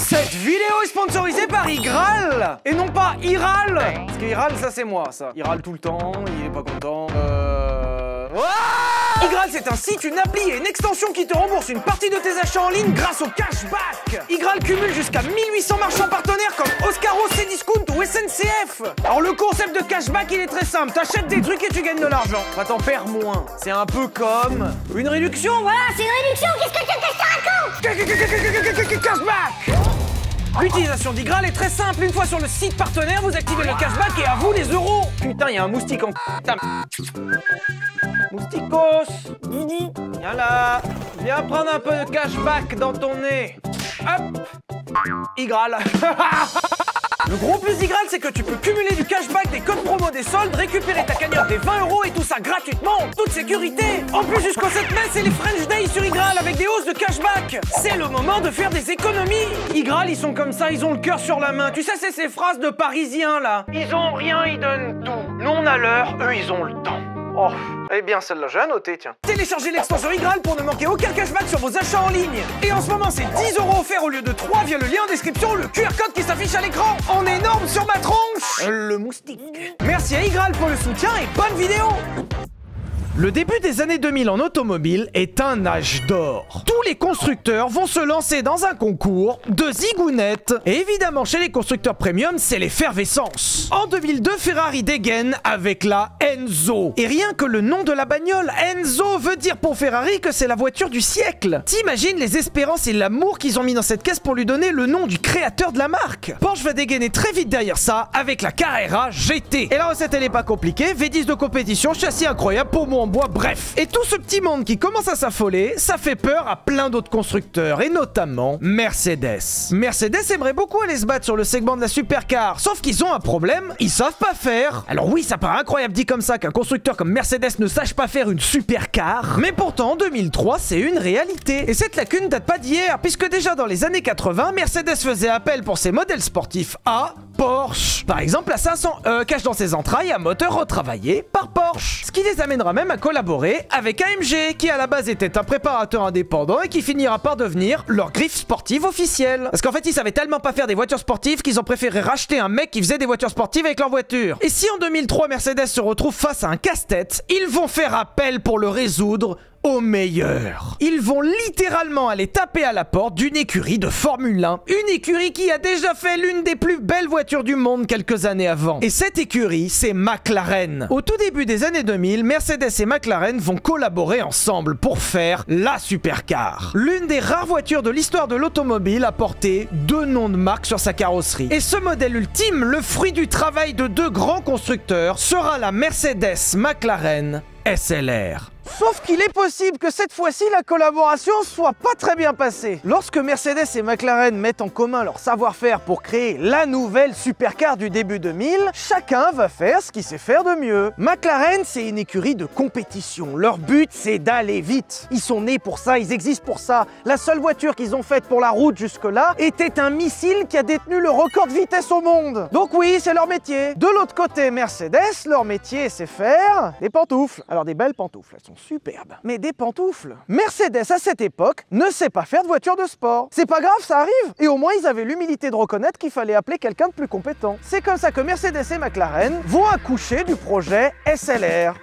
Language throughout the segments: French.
Cette vidéo est sponsorisée par Igral et non pas Iral. Parce que Iral, ça c'est moi, ça. Il râle tout le temps, il est pas content. Igral, c'est un site, une appli et une extension qui te rembourse une partie de tes achats en ligne grâce au cashback. Igral cumule jusqu'à 1800 marchands partenaires comme Oscaro, Cdiscount ou SNCF. Alors le concept de cashback, il est très simple. T'achètes des trucs et tu gagnes de l'argent. Bah t'en perds moins. C'est un peu comme une réduction. Voilà, c'est une réduction, qu'est-ce que tu te racontes? Cashback. L'utilisation d'Igral est très simple. Une fois sur le site partenaire, vous activez le cashback et à vous les euros. Putain, il y a un moustique en... Mousticos, Didi, viens là. Viens prendre un peu de cashback dans ton nez. Hop. Igral. Le gros plus Igral, c'est que tu peux cumuler du cashback, des codes promo, des soldes, récupérer ta cagnotte des 20 € et tout ça gratuitement, en toute sécurité. En plus, jusqu'au 7 mai, c'est les French Day sur Igral avec des hausses de cashback. C'est le moment de faire des économies. Igral, ils sont comme ça, ils ont le cœur sur la main. Tu sais, c'est ces phrases de Parisiens, là. Ils ont rien, ils donnent tout. Nous, on a l'heure, eux, ils ont le temps. Oh, eh bien celle-là, j'ai à noter, tiens. Téléchargez l'extension Igral pour ne manquer aucun cashback sur vos achats en ligne. Et en ce moment, c'est 10 € offerts au lieu de 3 via le lien en description, le QR code qui s'affiche à l'écran. En énorme sur ma tronche. Le moustique. Merci à Igral pour le soutien et bonne vidéo. Le début des années 2000 en automobile est un âge d'or. Tous les constructeurs vont se lancer dans un concours de zigounettes. Et évidemment, chez les constructeurs premium, c'est l'effervescence. En 2002, Ferrari dégaine avec la Enzo. Et rien que le nom de la bagnole, Enzo, veut dire pour Ferrari que c'est la voiture du siècle. T'imagines les espérances et l'amour qu'ils ont mis dans cette caisse pour lui donner le nom du créateur de la marque. Porsche va dégainer très vite derrière ça avec la Carrera GT. Et la recette, elle est pas compliquée. V10 de compétition, châssis incroyable, pommeau en bois, bref. Et tout ce petit monde qui commence à s'affoler, ça fait peur à plein d'autres constructeurs, et notamment Mercedes. Mercedes aimerait beaucoup aller se battre sur le segment de la supercar, sauf qu'ils ont un problème, ils savent pas faire. Alors oui, ça paraît incroyable dit comme ça qu'un constructeur comme Mercedes ne sache pas faire une supercar, mais pourtant en 2003, c'est une réalité. Et cette lacune date pas d'hier, puisque déjà dans les années 80, Mercedes faisait appel pour ses modèles sportifs à Porsche. Par exemple, la 500e cache dans ses entrailles un moteur retravaillé par Porsche. Ce qui les amènera même à collaborer avec AMG, qui à la base était un préparateur indépendant et qui finira par devenir leur griffe sportive officielle. Parce qu'en fait, ils savaient tellement pas faire des voitures sportives qu'ils ont préféré racheter un mec qui faisait des voitures sportives avec leur voiture. Et si en 2003, Mercedes se retrouve face à un casse-tête, ils vont faire appel pour le résoudre au meilleur. Ils vont littéralement aller taper à la porte d'une écurie de Formule 1. Une écurie qui a déjà fait l'une des plus belles voitures du monde quelques années avant. Et cette écurie, c'est McLaren. Au tout début des années 2000, Mercedes et McLaren vont collaborer ensemble pour faire la supercar. L'une des rares voitures de l'histoire de l'automobile à porter 2 noms de marque sur sa carrosserie. Et ce modèle ultime, le fruit du travail de 2 grands constructeurs, sera la Mercedes McLaren SLR. Sauf qu'il est possible que cette fois-ci, la collaboration soit pas très bien passée. Lorsque Mercedes et McLaren mettent en commun leur savoir-faire pour créer la nouvelle supercar du début 2000, chacun va faire ce qu'il sait faire de mieux. McLaren, c'est une écurie de compétition. Leur but, c'est d'aller vite. Ils sont nés pour ça, ils existent pour ça. La seule voiture qu'ils ont faite pour la route jusque-là était un missile qui a détenu le record de vitesse au monde. Donc oui, c'est leur métier. De l'autre côté, Mercedes, leur métier, c'est faire des pantoufles. Alors des belles pantoufles, elles sont superbe. Mais des pantoufles. Mercedes, à cette époque, ne sait pas faire de voiture de sport. C'est pas grave, ça arrive. Et au moins, ils avaient l'humilité de reconnaître qu'il fallait appeler quelqu'un de plus compétent. C'est comme ça que Mercedes et McLaren vont accoucher du projet SLR.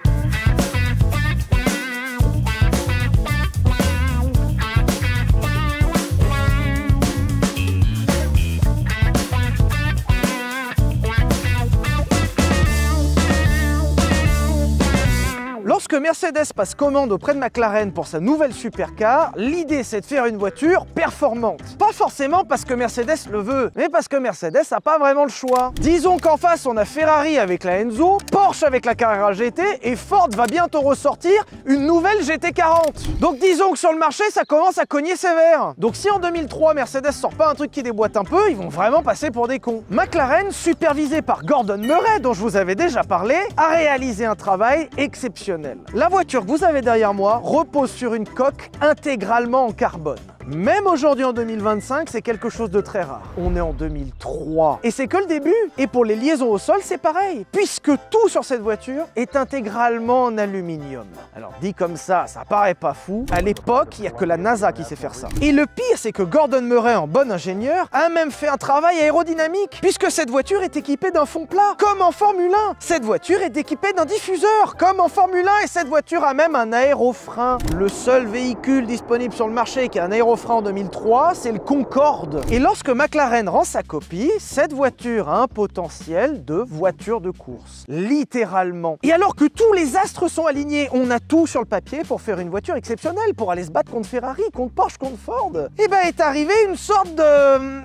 Lorsque Mercedes passe commande auprès de McLaren pour sa nouvelle supercar, l'idée c'est de faire une voiture performante. Pas forcément parce que Mercedes le veut, mais parce que Mercedes n'a pas vraiment le choix. Disons qu'en face on a Ferrari avec la Enzo, Porsche avec la Carrera GT et Ford va bientôt ressortir une nouvelle GT40. Donc disons que sur le marché ça commence à cogner sévère. Donc si en 2003 Mercedes sort pas un truc qui déboîte un peu, ils vont vraiment passer pour des cons. McLaren, supervisé par Gordon Murray dont je vous avais déjà parlé, a réalisé un travail exceptionnel. La voiture que vous avez derrière moi repose sur une coque intégralement en carbone. Même aujourd'hui en 2025, c'est quelque chose de très rare. On est en 2003. Et c'est que le début. Et pour les liaisons au sol, c'est pareil. Puisque tout sur cette voiture est intégralement en aluminium. Alors dit comme ça paraît pas fou. À l'époque, il n'y a que la NASA qui sait faire ça. Et le pire, c'est que Gordon Murray, en bon ingénieur, a même fait un travail aérodynamique. Puisque cette voiture est équipée d'un fond plat, comme en Formule 1. Cette voiture est équipée d'un diffuseur, comme en Formule 1. Et cette voiture a même un aérofrein. Le seul véhicule disponible sur le marché qui a un aérofrein en 2003, c'est le Concorde. Et lorsque McLaren rend sa copie, cette voiture a un potentiel de voiture de course. Littéralement. Et alors que tous les astres sont alignés, on a tout sur le papier pour faire une voiture exceptionnelle, pour aller se battre contre Ferrari, contre Porsche, contre Ford. Et ben est arrivé une sorte de...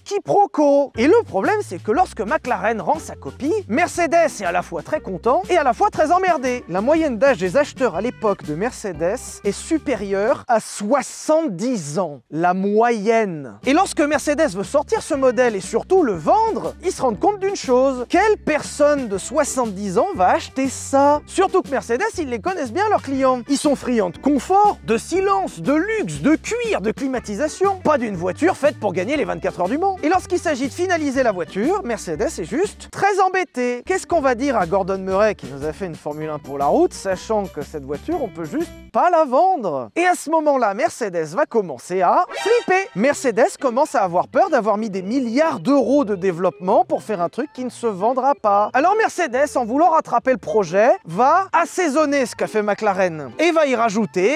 quiproquo. Et le problème, c'est que lorsque McLaren rend sa copie, Mercedes est à la fois très content et à la fois très emmerdé. La moyenne d'âge des acheteurs à l'époque de Mercedes est supérieure à 70 ans. La moyenne. Et lorsque Mercedes veut sortir ce modèle et surtout le vendre, ils se rendent compte d'une chose. Quelle personne de 70 ans va acheter ça? Surtout que Mercedes, ils les connaissent bien leurs clients. Ils sont friands de confort, de silence, de luxe, de cuir, de climatisation. Pas d'une voiture faite pour gagner les 24 heures du Mans. Et lorsqu'il s'agit de finaliser la voiture, Mercedes est juste très embêté. Qu'est-ce qu'on va dire à Gordon Murray qui nous a fait une Formule 1 pour la route, sachant que cette voiture, on peut juste pas la vendre? Et à ce moment-là, Mercedes va commencer à flipper. Mercedes commence à avoir peur d'avoir mis des milliards d'euros de développement pour faire un truc qui ne se vendra pas. Alors Mercedes, en voulant rattraper le projet, va assaisonner ce qu'a fait McLaren et va y rajouter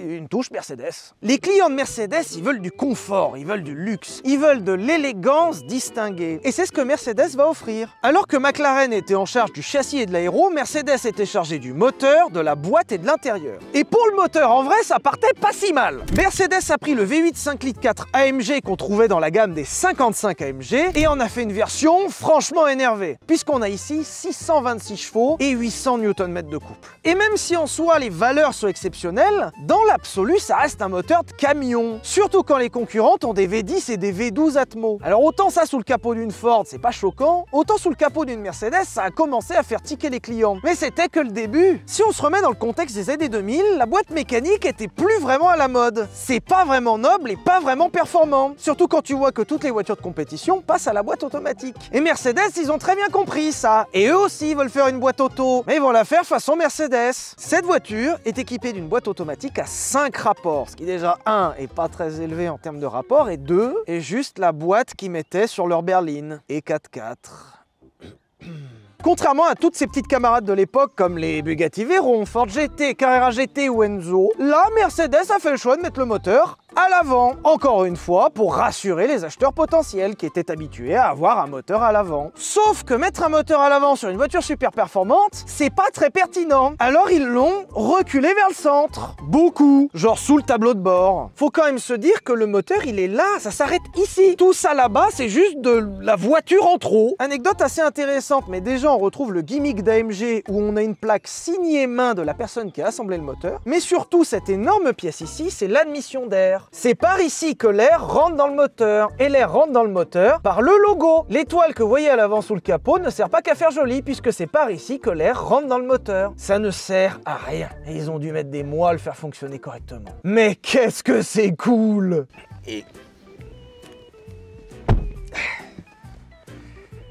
une touche Mercedes. Les clients de Mercedes, ils veulent du confort, ils veulent du luxe, ils veulent de l'élégance distinguée. Et c'est ce que Mercedes va offrir. Alors que McLaren était en charge du châssis et de l'aéro, Mercedes était chargé du moteur, de la boîte et de l'intérieur. Et pour le moteur, en vrai, ça partait pas si mal. Mercedes a pris le V8 5 litres 4 AMG qu'on trouvait dans la gamme des 55 AMG et en a fait une version franchement énervée, puisqu'on a ici 626 chevaux et 800 Nm de couple. Et même si en soi les valeurs sont exceptionnelles, dans l'absolu, ça reste un moteur de camion. Surtout quand les concurrentes ont des V10 et des V12 Atmo. Alors autant ça sous le capot d'une Ford, c'est pas choquant, autant sous le capot d'une Mercedes, ça a commencé à faire tiquer les clients. Mais c'était que le début. Si on se remet dans le contexte des années 2000, la boîte mécanique était plus vraiment à la mode. C'est pas vraiment noble et pas vraiment performant. Surtout quand tu vois que toutes les voitures de compétition passent à la boîte automatique. Et Mercedes, ils ont très bien compris ça. Et eux aussi veulent faire une boîte auto, mais ils vont la faire façon Mercedes. Cette voiture est équipée d'une boîte automatique à 5 rapports, ce qui déjà 1 est pas très élevé en termes de rapports et 2 est juste la boîte qu'ils mettaient sur leur berline. Et 4x4. Contrairement à toutes ces petites camarades de l'époque comme les Bugatti Veyron, Ford GT, Carrera GT ou Enzo, là Mercedes a fait le choix de mettre le moteur à l'avant. Encore une fois, pour rassurer les acheteurs potentiels qui étaient habitués à avoir un moteur à l'avant. Sauf que mettre un moteur à l'avant sur une voiture super performante, c'est pas très pertinent. Alors ils l'ont reculé vers le centre. Beaucoup. Genre sous le tableau de bord. Faut quand même se dire que le moteur, il est là, ça s'arrête ici. Tout ça là-bas, c'est juste de la voiture en trop. Anecdote assez intéressante, mais déjà on retrouve le gimmick d'AMG où on a une plaque signée main de la personne qui a assemblé le moteur. Mais surtout, cette énorme pièce ici, c'est l'admission d'air. C'est par ici que l'air rentre dans le moteur. Et l'air rentre dans le moteur par le logo. L'étoile que vous voyez à l'avant sous le capot ne sert pas qu'à faire joli, puisque c'est par ici que l'air rentre dans le moteur. Ça ne sert à rien. Et ils ont dû mettre des mois à le faire fonctionner correctement. Mais qu'est-ce que c'est cool! Et...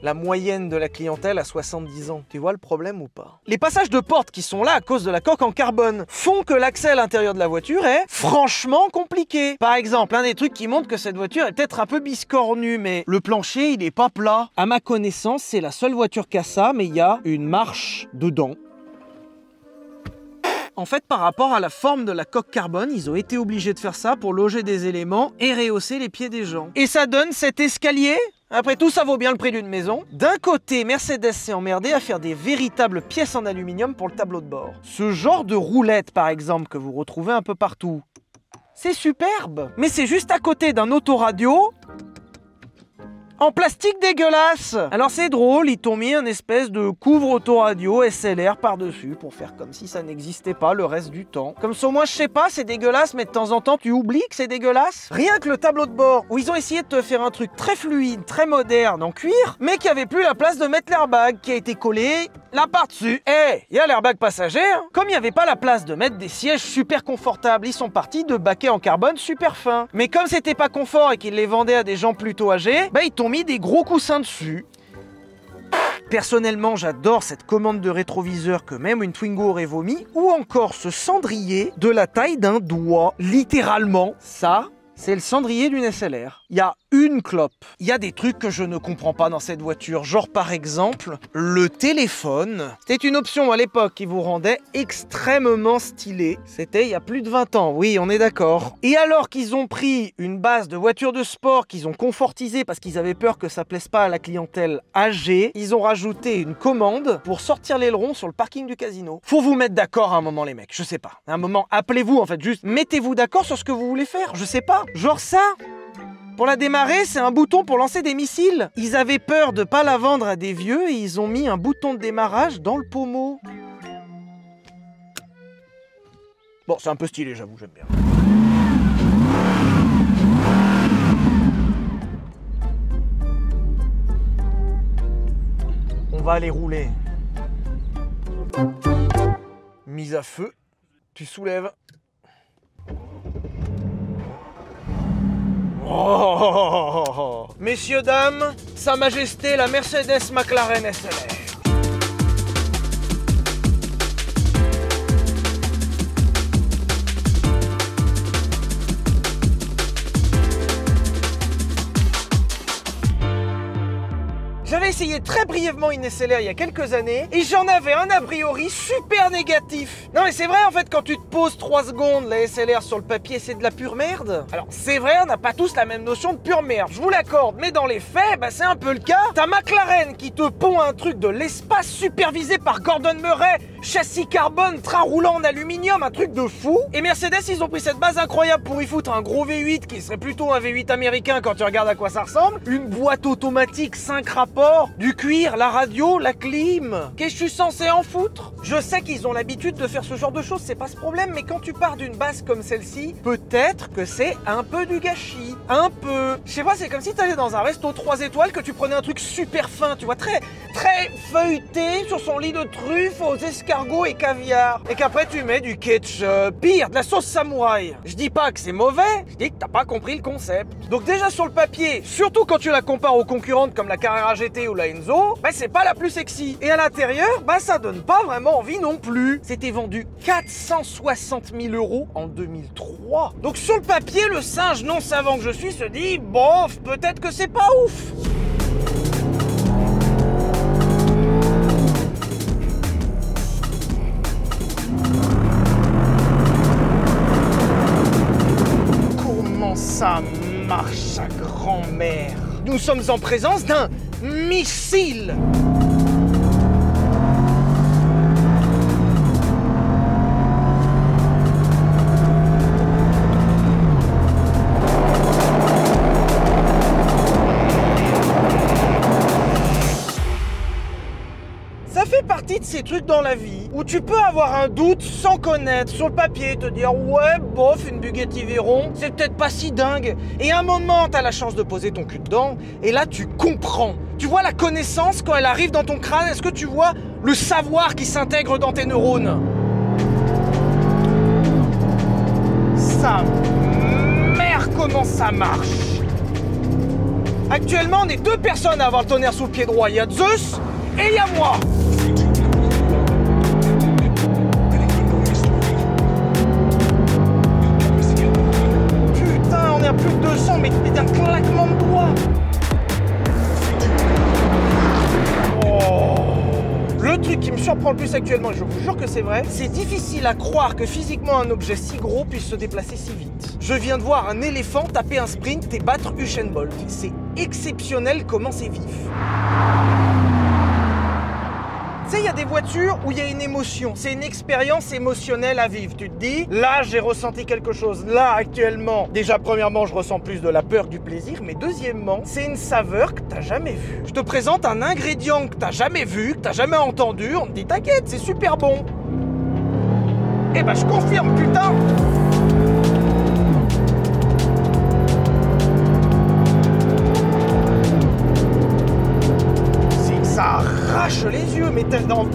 la moyenne de la clientèle a 70 ans. Tu vois le problème ou pas? Les passages de porte qui sont là à cause de la coque en carbone font que l'accès à l'intérieur de la voiture est franchement compliqué. Par exemple, un des trucs qui montre que cette voiture est peut-être un peu biscornue, mais le plancher, il est pas plat. À ma connaissance, c'est la seule voiture qui a ça, mais il y a une marche dedans. En fait, par rapport à la forme de la coque carbone, ils ont été obligés de faire ça pour loger des éléments et rehausser les pieds des gens. Et ça donne cet escalier. Après tout, ça vaut bien le prix d'une maison. D'un côté, Mercedes s'est emmerdé à faire des véritables pièces en aluminium pour le tableau de bord. Ce genre de roulette, par exemple, que vous retrouvez un peu partout, c'est superbe. Mais c'est juste à côté d'un autoradio en plastique dégueulasse. Alors c'est drôle, ils t'ont mis un espèce de couvre-autoradio SLR par-dessus pour faire comme si ça n'existait pas le reste du temps. Comme ça, moi je sais pas, c'est dégueulasse, mais de temps en temps tu oublies que c'est dégueulasse. Rien que le tableau de bord, où ils ont essayé de te faire un truc très fluide, très moderne en cuir, mais qui avait plus la place de mettre l'airbag qui a été collé là par-dessus. Il y a l'airbag passager, hein. Comme il n'y avait pas la place de mettre des sièges super confortables, ils sont partis de baquets en carbone super fins. Mais comme c'était pas confort et qu'ils les vendaient à des gens plutôt âgés, ils t'ont mis des gros coussins dessus. Personnellement, j'adore cette commande de rétroviseur que même une Twingo aurait vomi, ou encore ce cendrier de la taille d'un doigt. Littéralement, ça, c'est le cendrier d'une SLR. Il y a une clope. Il y a des trucs que je ne comprends pas dans cette voiture. Genre par exemple, le téléphone. C'était une option à l'époque qui vous rendait extrêmement stylé. C'était il y a plus de 20 ans, oui, on est d'accord. Et alors qu'ils ont pris une base de voiture de sport qu'ils ont confortisée parce qu'ils avaient peur que ça plaise pas à la clientèle âgée, ils ont rajouté une commande pour sortir l'aileron sur le parking du casino. Faut vous mettre d'accord à un moment les mecs, je sais pas. À un moment, appelez-vous en fait, juste mettez-vous d'accord sur ce que vous voulez faire, je sais pas. Genre ça. Pour la démarrer, c'est un bouton pour lancer des missiles. Ils avaient peur de pas la vendre à des vieux et ils ont mis un bouton de démarrage dans le pommeau. Bon, c'est un peu stylé, j'avoue, j'aime bien. On va aller rouler. Mise à feu, tu soulèves. Oh, messieurs, dames, Sa Majesté la Mercedes McLaren SLR. J'avais essayé très brièvement une SLR il y a quelques années et j'en avais un a priori super négatif. Non mais c'est vrai en fait, quand tu te poses 3 secondes, la SLR sur le papier c'est de la pure merde. Alors c'est vrai, on n'a pas tous la même notion de pure merde, je vous l'accorde, mais dans les faits, c'est un peu le cas. T'as McLaren qui te pond un truc de l'espace supervisé par Gordon Murray, châssis carbone, train roulant en aluminium, un truc de fou. Et Mercedes, ils ont pris cette base incroyable pour y foutre un gros V8 qui serait plutôt un V8 américain quand tu regardes à quoi ça ressemble. Une boîte automatique 5 rapports, du cuir, la radio, la clim. Qu'est-ce que je suis censé en foutre? Je sais qu'ils ont l'habitude de faire ce genre de choses, c'est pas ce problème, mais quand tu pars d'une base comme celle-ci, peut-être que c'est un peu du gâchis. Un peu. Je sais pas, c'est comme si t'allais dans un resto 3 étoiles, que tu prenais un truc super fin, tu vois, très feuilleté, sur son lit de truffes aux escargots et caviar. Et qu'après tu mets du ketchup, pire, de la sauce samouraï. Je dis pas que c'est mauvais, je dis que t'as pas compris le concept. Donc déjà sur le papier, surtout quand tu la compares aux concurrentes comme la Carrera GT ou la Enzo, c'est pas la plus sexy. Et à l'intérieur, ça donne pas vraiment envie non plus. C'était vendu 460 000 € en 2003. Donc sur le papier, le singe non savant que je suis se dit, bof, peut-être que c'est pas ouf. Comment ça marche, sa grand-mère? Nous sommes en présence d'un missile. Ça fait partie de ces trucs dans la vie où tu peux avoir un doute sans connaître, sur le papier, te dire ouais, bof, une Bugatti Veyron, c'est peut-être pas si dingue. Et à un moment, t'as la chance de poser ton cul dedans, et là, tu comprends. Tu vois la connaissance quand elle arrive dans ton crâne, est-ce que tu vois le savoir qui s'intègre dans tes neurones? Sa mère, comment ça marche? Actuellement, on est 2 personnes à avoir le tonnerre sous le pied droit. Il y a Zeus et il y a moi. Putain, on est à plus de 200, mais d'un claquement de doigts. Le truc qui me surprend le plus actuellement, et je vous jure que c'est vrai, c'est difficile à croire que physiquement un objet si gros puisse se déplacer si vite. Je viens de voir un éléphant taper un sprint et battre Usain Bolt. C'est exceptionnel comment c'est vif. Tu sais, il y a des voitures où il y a une émotion. C'est une expérience émotionnelle à vivre. Tu te dis, là, j'ai ressenti quelque chose. Là, actuellement, déjà, premièrement, je ressens plus de la peur que du plaisir. Mais deuxièmement, c'est une saveur que t'as jamais vue. Je te présente un ingrédient que t'as jamais vu, que t'as jamais entendu. On te dit, t'inquiète, c'est super bon. Eh ben, je confirme, putain. Ça arrache les yeux, mais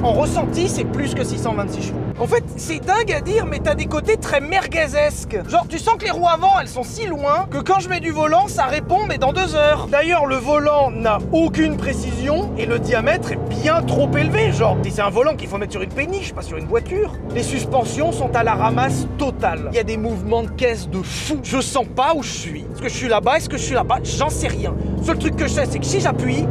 en ressenti, c'est plus que 626 chevaux. En fait, c'est dingue à dire, mais t'as des côtés très merguezesques. Genre, tu sens que les roues avant, elles sont si loin que quand je mets du volant, ça répond, mais dans 2 heures. D'ailleurs, le volant n'a aucune précision et le diamètre est bien trop élevé. Genre, c'est un volant qu'il faut mettre sur une péniche, pas sur une voiture. Les suspensions sont à la ramasse totale. Il y a des mouvements de caisse de fou. Je sens pas où je suis. Est-ce que je suis là-bas? Est-ce que je suis là-bas? J'en sais rien. Le seul truc que je sais, c'est que si j'appuie,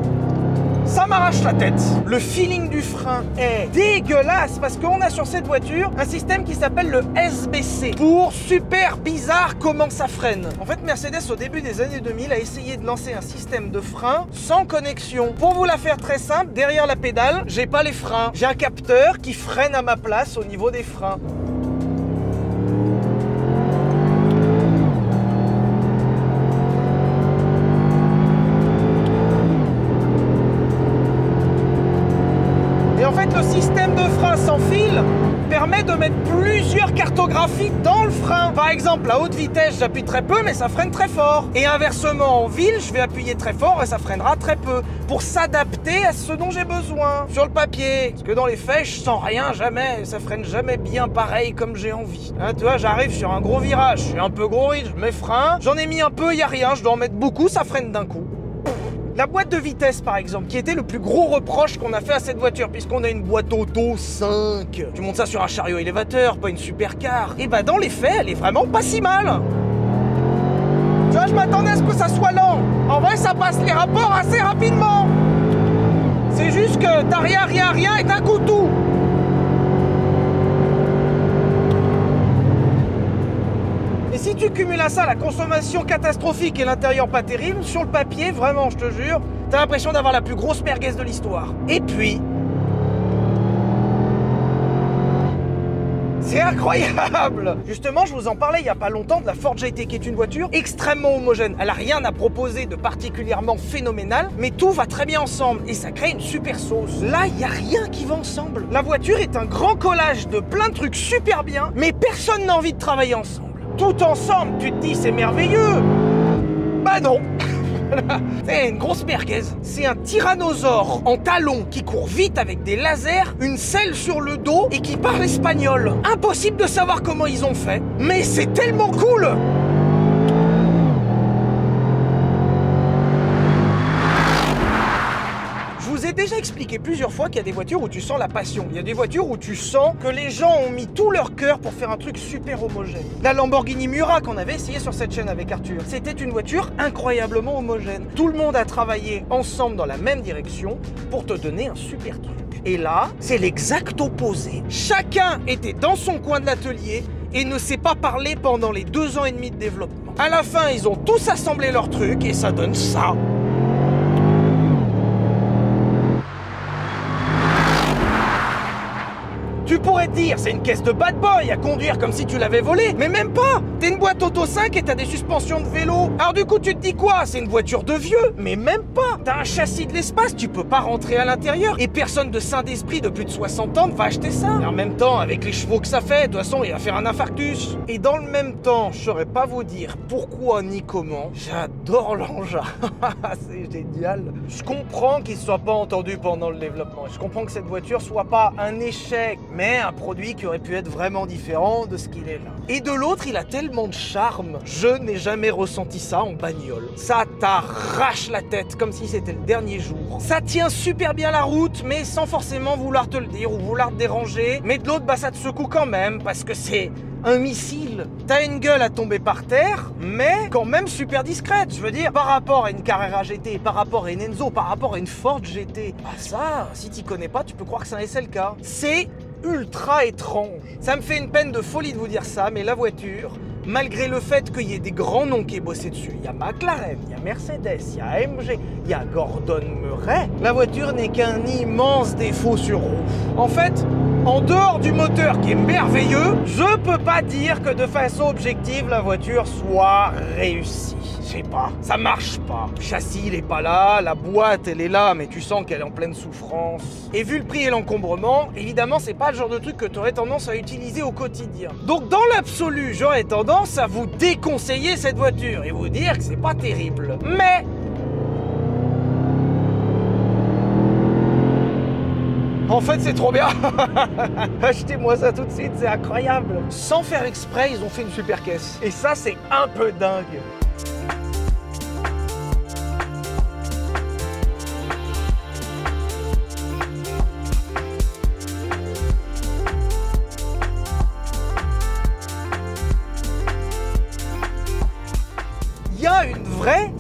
ça m'arrache la tête. Le feeling du frein est dégueulasse parce qu'on a sur cette voiture un système qui s'appelle le SBC. Pour super bizarre comment ça freine. En fait, Mercedes, au début des années 2000, a essayé de lancer un système de frein sans connexion. Pour vous la faire très simple, derrière la pédale, j'ai pas les freins. J'ai un capteur qui freine à ma place au niveau des freins. En fait, le système de frein sans fil permet de mettre plusieurs cartographies dans le frein. Par exemple, à haute vitesse, j'appuie très peu, mais ça freine très fort. Et inversement, en ville, je vais appuyer très fort et ça freinera très peu. Pour s'adapter à ce dont j'ai besoin sur le papier. Parce que dans les faits, je sens rien, jamais. Ça freine jamais bien pareil comme j'ai envie. Hein, tu vois, j'arrive sur un gros virage, je suis un peu gros, je mets frein. J'en ai mis un peu, y a rien. Je dois en mettre beaucoup, ça freine d'un coup. La boîte de vitesse, par exemple, qui était le plus gros reproche qu'on a fait à cette voiture, puisqu'on a une boîte auto 5. Tu montes ça sur un chariot élévateur, pas une supercar. Et bah dans les faits, elle est vraiment pas si mal. Tu vois, je m'attendais à ce que ça soit lent. En vrai, ça passe les rapports assez rapidement. C'est juste que t'as rien et d'un coup tout. Et si tu cumules à ça la consommation catastrophique et l'intérieur pas terrible, sur le papier, vraiment, je te jure, t'as l'impression d'avoir la plus grosse merguez de l'histoire. Et puis, c'est incroyable! Justement, je vous en parlais il y a pas longtemps de la Ford GT, qui est une voiture extrêmement homogène. Elle a rien à proposer de particulièrement phénoménal, mais tout va très bien ensemble et ça crée une super sauce. Là, il y a rien qui va ensemble. La voiture est un grand collage de plein de trucs super bien, mais personne n'a envie de travailler ensemble. Tout ensemble, tu te dis c'est merveilleux. Bah non. C'est une grosse merguez. C'est un tyrannosaure en talons qui court vite avec des lasers, une selle sur le dos et qui parle espagnol. Impossible de savoir comment ils ont fait, mais c'est tellement cool. Je vous ai déjà expliqué plusieurs fois qu'il y a des voitures où tu sens la passion. Il y a des voitures où tu sens que les gens ont mis tout leur cœur pour faire un truc super homogène. La Lamborghini Miura qu'on avait essayé sur cette chaîne avec Arthur, c'était une voiture incroyablement homogène. Tout le monde a travaillé ensemble dans la même direction pour te donner un super truc. Et là, c'est l'exact opposé. Chacun était dans son coin de l'atelier et ne s'est pas parlé pendant les 2 ans et demi de développement. À la fin, ils ont tous assemblé leur truc et ça donne ça. Tu pourrais te dire, c'est une caisse de bad boy à conduire comme si tu l'avais volée, mais même pas. T'es une boîte auto 5 et t'as des suspensions de vélo. Alors du coup, tu te dis quoi? C'est une voiture de vieux, mais même pas. T'as un châssis de l'espace, tu peux pas rentrer à l'intérieur. Et personne de sain d'esprit de plus de 60 ans ne va acheter ça. Et en même temps, avec les chevaux que ça fait, de toute façon, il va faire un infarctus. Et dans le même temps, je saurais pas vous dire pourquoi ni comment, j'adore l'engin. C'est génial. Je comprends qu'il soit pas entendu pendant le développement. Je comprends que cette voiture soit pas un échec, mais un produit qui aurait pu être vraiment différent de ce qu'il est là. Et de l'autre, il a tellement de charme. Je n'ai jamais ressenti ça en bagnole. Ça t'arrache la tête comme si c'était le dernier jour. Ça tient super bien la route, mais sans forcément vouloir te le dire ou vouloir te déranger. Mais de l'autre, bah ça te secoue quand même, parce que c'est un missile. T'as une gueule à tomber par terre, mais quand même super discrète. Je veux dire, par rapport à une Carrera GT, par rapport à une Enzo, par rapport à une Ford GT, bah ça, si t'y connais pas, tu peux croire que c'est un SLK. C'est ultra étrange. Ça me fait une peine de folie de vous dire ça, mais la voiture malgré le fait qu'il y ait des grands noms qui aient bossé dessus. Il y a McLaren, il y a Mercedes, il y a AMG, il y a Gordon Murray. La voiture n'est qu'un immense défaut sur roue. En fait, en dehors du moteur qui est merveilleux, je peux pas dire que de façon objective la voiture soit réussie. Je sais pas, ça marche pas. Le châssis il est pas là, la boîte elle est là, mais tu sens qu'elle est en pleine souffrance. Et vu le prix et l'encombrement, évidemment c'est pas le genre de truc que tu aurais tendance à utiliser au quotidien. Donc dans l'absolu, j'aurais tendance à vous déconseiller cette voiture et vous dire que c'est pas terrible. Mais en fait, c'est trop bien. Achetez-moi ça tout de suite, c'est incroyable. Sans faire exprès, ils ont fait une super caisse. Et ça, c'est un peu dingue. Il y a une vraie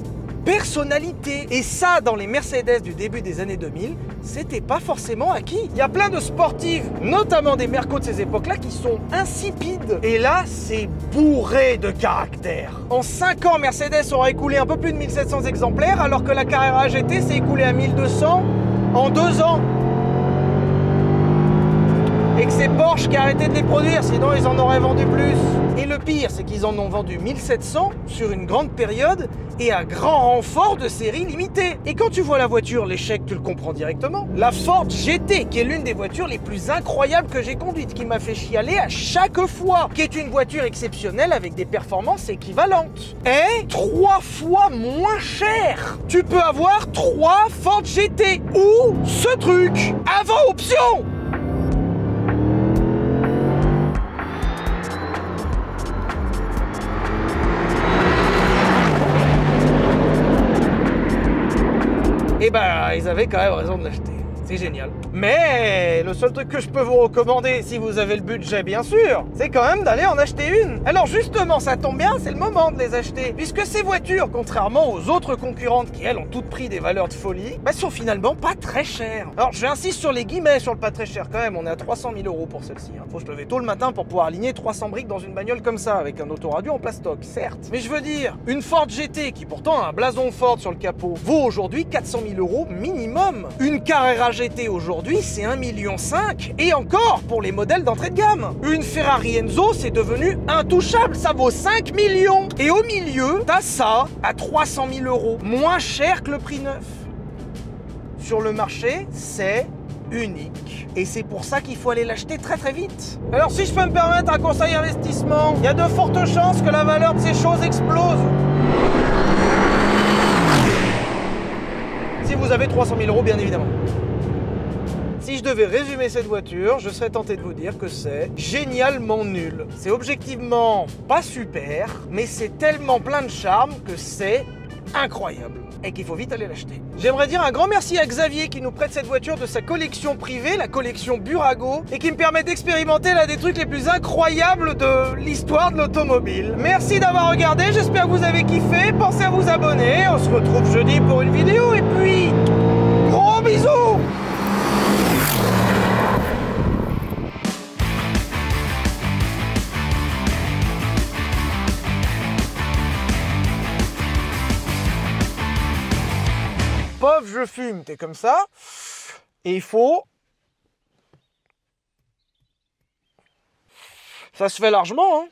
personnalité. Et ça, dans les Mercedes du début des années 2000, c'était pas forcément acquis. Il y a plein de sportives, notamment des mercos de ces époques-là, qui sont insipides. Et là, c'est bourré de caractère. En 5 ans, Mercedes aura écoulé un peu plus de 1700 exemplaires, alors que la Carrera GT s'est écoulée à 1200 en 2 ans. Et que c'est Porsche qui a arrêté de les produire, sinon ils en auraient vendu plus. Et le pire, c'est qu'ils en ont vendu 1700 sur une grande période et à grand renfort de séries limitées. Et quand tu vois la voiture, l'échec, tu le comprends directement. La Ford GT, qui est l'une des voitures les plus incroyables que j'ai conduites, qui m'a fait chialer à chaque fois, qui est une voiture exceptionnelle avec des performances équivalentes, est 3 fois moins chère. Tu peux avoir 3 Ford GT ou ce truc avant option. Et bah, ils avaient quand même raison de l'acheter. C'est génial. Mais le seul truc que je peux vous recommander, si vous avez le budget bien sûr, c'est quand même d'aller en acheter une. Alors justement, ça tombe bien, c'est le moment de les acheter. Puisque ces voitures, contrairement aux autres concurrentes qui, elles, ont toutes pris des valeurs de folie, bah, sont finalement pas très chères. Alors j'insiste sur les guillemets, sur le pas très cher quand même, on est à 300 000 € pour celle-ci. Faut se lever tôt le matin pour pouvoir aligner 300 briques dans une bagnole comme ça, avec un autoradio en plastoc, certes. Mais je veux dire, une Ford GT, qui pourtant a un blason Ford sur le capot, vaut aujourd'hui 400 000 € minimum. Une Carrera GT aujourd'hui, c'est 1,5 million. Et encore pour les modèles d'entrée de gamme. Une Ferrari Enzo, c'est devenu intouchable, ça vaut 5 millions. Et au milieu, t'as ça à 300 000 €, moins cher que le prix neuf. Sur le marché, c'est unique. Et c'est pour ça qu'il faut aller l'acheter très très vite. Alors si je peux me permettre un conseil investissement, il y a de fortes chances que la valeur de ces choses explose. Si vous avez 300 000 € bien évidemment. Si je devais résumer cette voiture, je serais tenté de vous dire que c'est génialement nul. C'est objectivement pas super, mais c'est tellement plein de charme que c'est incroyable. Et qu'il faut vite aller l'acheter. J'aimerais dire un grand merci à Xavier qui nous prête cette voiture de sa collection privée, la collection Burago, et qui me permet d'expérimenter l'un des trucs les plus incroyables de l'histoire de l'automobile. Merci d'avoir regardé, j'espère que vous avez kiffé, pensez à vous abonner, on se retrouve jeudi pour une vidéo, et puis gros bisous. Pof, je fume, t'es comme ça. Et il faut... Ça se fait largement, hein.